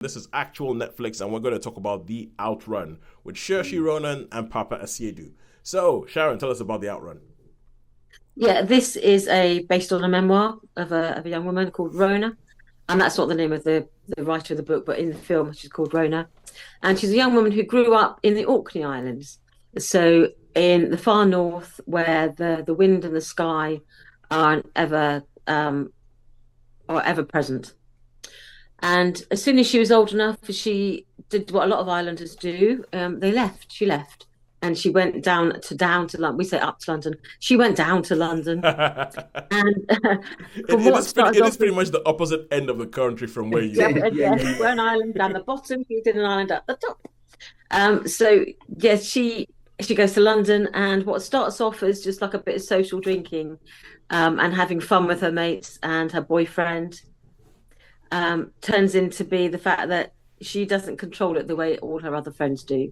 This is actual Netflix, and we're going to talk about the Outrun with Saoirse Ronan and Papa Asiedu. So, Sharon, tell us about the Outrun. Yeah, this is a based on a memoir of a young woman called Rona, and that's not the name of the writer of the book, but in the film she's called Rona, and she's a young woman who grew up in the Orkney Islands, so in the far north where the wind and the sky aren't ever are ever present. And as soon as she was old enough, she did what a lot of islanders do. They left. She left, and she went down to London. We say up to London. She went down to London, and from it what is pretty. started It off is pretty as much the opposite end of the country from where you yeah, are. yeah, we're an island down the bottom. She did an island at the top. So yes, she goes to London, and what starts off as just like a bit of social drinking, and having fun with her mates and her boyfriend, turns into be the fact that she doesn't control it the way all her other friends do.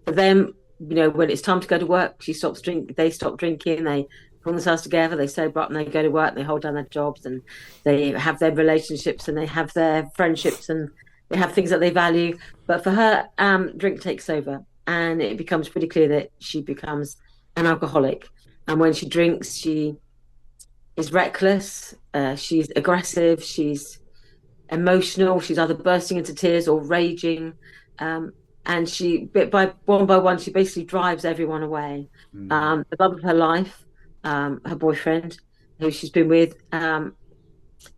For them, when it's time to go to work, she stops drink. They stop drinking. They pull themselves together. They sober up and they go to work. And they hold down their jobs and they have their relationships and they have their friendships and they have things that they value. But for her, drink takes over, and it becomes pretty clear that she becomes an alcoholic. And when she drinks, she is reckless. She's aggressive. She's emotional. She's either bursting into tears or raging. And she, bit by one, she basically drives everyone away. The love of her life, her boyfriend, who she's been with,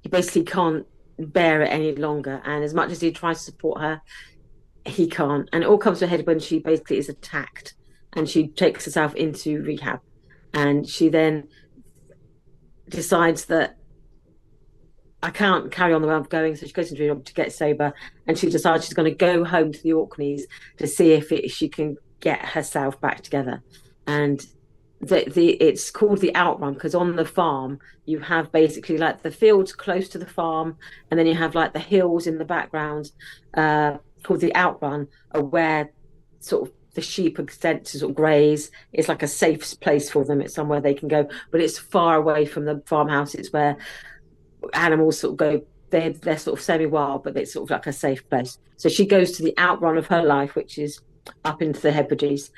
he basically can't bear it any longer. And as much as he tries to support her, he can't. And it all comes to a head when she basically is attacked and she takes herself into rehab. And she then decides that I can't carry on the way I'm going. So she goes into rehab to get sober, and she decides she's going to go home to the Orkneys to see if she can get herself back together. And it's called the Outrun because on the farm you have basically like the fields close to the farm, and then you have like the hills in the background, called the Outrun, where sort of the sheep are sent to sort of graze. It's like a safe place for them. It's somewhere they can go, but it's far away from the farmhouse. It's where animals sort of go. They're sort of semi-wild, but it's sort of like a safe place. So she goes to the outrun of her life, which is up into the Hebrides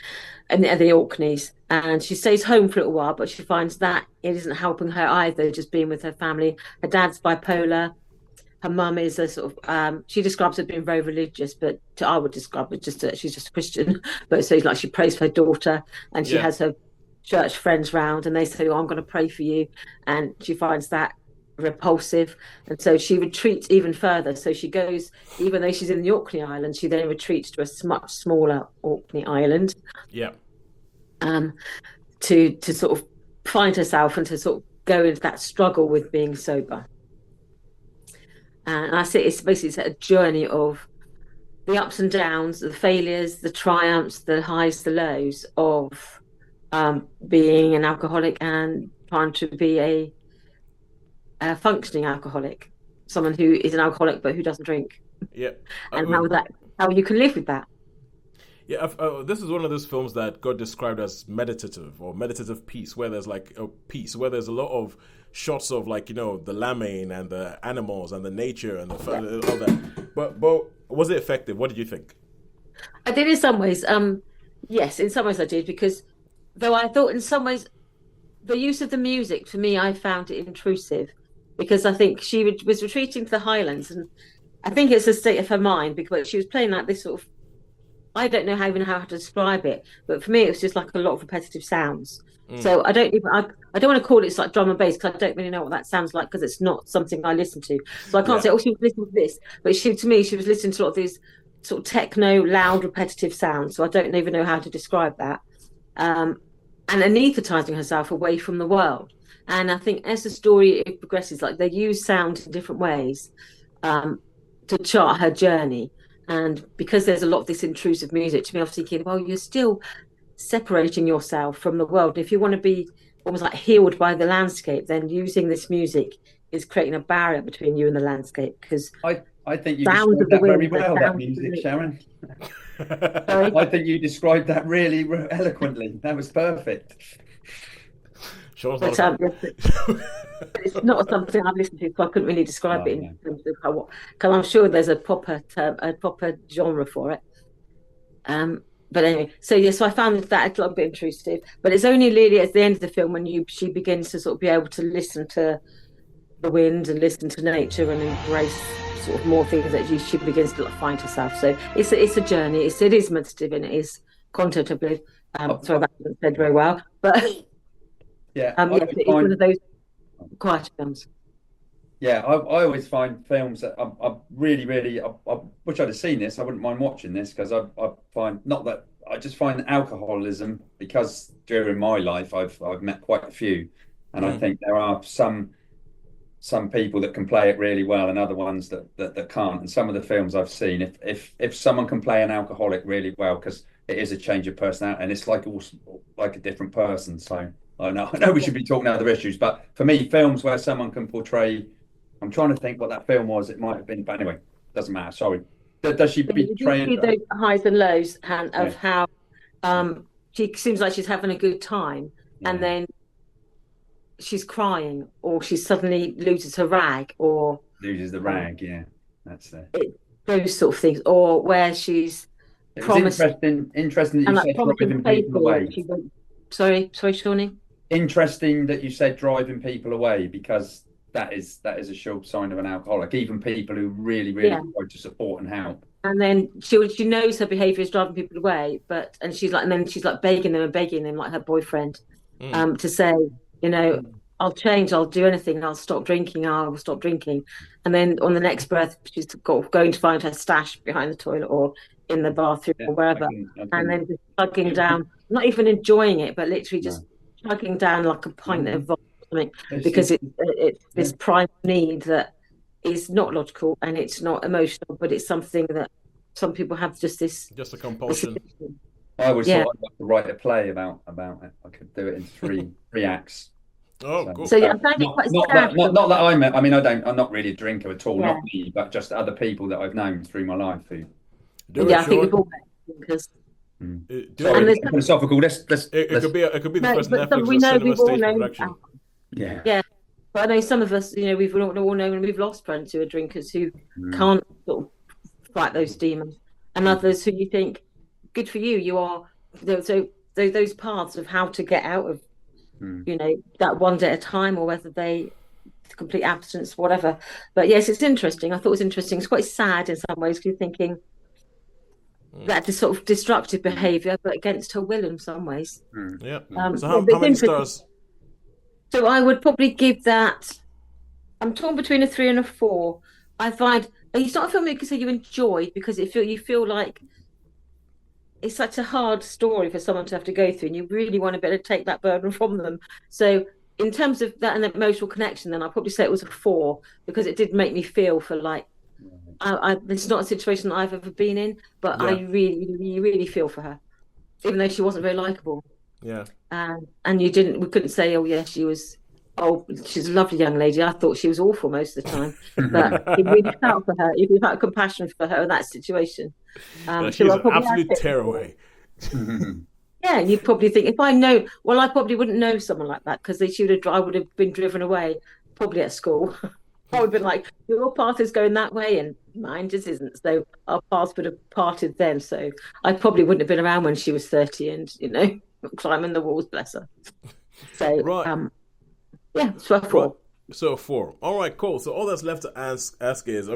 and the Orkneys, and she stays home for a little while, but she finds that it isn't helping her either, just being with her family. Her dad's bipolar. Her mum is a sort of she describes her being very religious, but I would describe it just she's just a Christian. But so like she prays for her daughter, and she Yeah, has her church friends round, and they say, "Oh, I'm going to pray for you," and she finds that repulsive, and so she retreats even further. So she goes, even though she's in the Orkney Islands, she then retreats to a much smaller Orkney Island, yeah. um, to sort of find herself and to sort of go into that struggle with being sober. And I say it's basically a journey of the ups and downs, the failures, the triumphs, the highs, the lows of being an alcoholic and trying to be a functioning alcoholic, someone who is an alcoholic but who doesn't drink, Yeah. I and how mean, that how you can live with that. yeah. This is one of those films that got described as meditative or meditative peace, where there's like a peace, where there's a lot of shots of like the lambing and the animals and the nature and Yeah, all that. But was it effective? What did you think? I did in some ways. Yes, in some ways I did because though I thought in some ways the use of the music for me I found it intrusive because I think she was retreating to the Highlands, and I think it's a state of her mind because she was playing like this sort of, I don't know how to describe it, but for me it was just like a lot of repetitive sounds. Mm, So I don't want to call it like drum and bass because I don't really know what that sounds like because it's not something I listen to. So I can't yeah. say, oh, she was listening to this, but she to me she was listening to a lot of these sort of techno, loud, repetitive sounds. So I don't even know how to describe that. Um, and anaesthetizing herself away from the world. And I think as the story progresses, like they use sound in different ways, um, to chart her journey. And because there's a lot of this intrusive music, to me, I was thinking, well, you're still separating yourself from the world. If you want to be almost like healed by the landscape, then using this music is creating a barrier between you and the landscape because I think you sounds of described the that very wind, the well, that sounds of music, the Sharon. sorry. I think you described that really eloquently. That was perfect. Sean's not a But fan. it's not something I've listened to, so I couldn't really describe it in Yeah. terms of how. Because I'm sure there's a proper term, a proper genre for it. But anyway, so I found that a little bit intrusive. But it's only really at the end of the film when she begins to sort of be able to listen to the wind and listen to nature and embrace sort of more things that she begins to find herself. So it's a journey. It is meditative and it is contemplative. Sorry, that wasn't said very well, but Yeah, yes, it's one of those quiet films. Yeah, I always find films that I really, really, I wish I'd have seen this. I wouldn't mind watching this because I find, not that, I just find alcoholism, because during my life I've met quite a few, and I think there are some people that can play it really well and other ones that can't. And some of the films I've seen, if someone can play an alcoholic really well, because it is a change of personality and it's like a different person. So I know we should be talking other issues, but for me, films where someone can portray, I'm trying to think what that film was. It might have been, but anyway, doesn't matter. Sorry. Does she betray those highs and lows and of how she seems like she's having a good time, and then she's crying, or she suddenly loses her rag, or loses the rag? Yeah, that's those sort of things, or where she's promised. Interesting that you said driving people away. Sorry, Shawnee. Interesting that you said driving people away, because that is a sure sign of an alcoholic. Even people who really try to support and help. And then she knows her behaviour is driving people away, and she's like begging them like her boyfriend, to say, I'll change, I'll do anything, I'll stop drinking, and then on the next breath she's going to find her stash behind the toilet or in the bathroom or wherever, and then just chugging down, not even enjoying it, but literally just chugging down like a pint of vodka or something, because it's this primal need that is not logical and it's not emotional, but it's something that some people have, just a compulsion. I always thought I'd like to write a play about it. I could do it in three acts. Oh, cool. So I find it quite sad. Not that I'm not really a drinker at all, not me, but just other people that I've known through my life who. I think we've all met drinkers. Philosophical. It could be the first Netflix we know cinema we've all stage known. production. Yeah. But I know some of us, we've all known, and we've lost friends who are drinkers who can't sort of fight those demons, and others who you think, good for you, you are. So those paths of how to get out of, that one day at a time, or whether they complete abstinence, whatever. But yes, it's interesting. I thought it was interesting. It's quite sad in some ways, because you're thinking that sort of destructive behaviour, but against her will in some ways. Yeah. So how many stars? So I would probably give that. I'm torn between a 3 and a 4. I find it's not a film you can say you enjoyed, because you feel like it's such a hard story for someone to have to go through, and you really want to be able to take that burden from them. So in terms of that and the emotional connection, then I'd probably say it was a 4, because it did make me feel for like, it's not a situation that I've ever been in, but I really, really feel for her, even though she wasn't very likable. Yeah. And we couldn't say, she's a lovely young lady. I thought she was awful most of the time, but you really felt for her. You felt compassion for her in that situation. She's an absolute tearaway. Yeah, and you'd probably think, if I know, I probably wouldn't know someone like that, because I would have been driven away, probably at school. I would have been like, your path is going that way and mine just isn't. So our paths would have parted then. So I probably wouldn't have been around when she was 30 and, climbing the walls, bless her. So, so a 4. So a 4. All right, cool. So all that's left to ask is,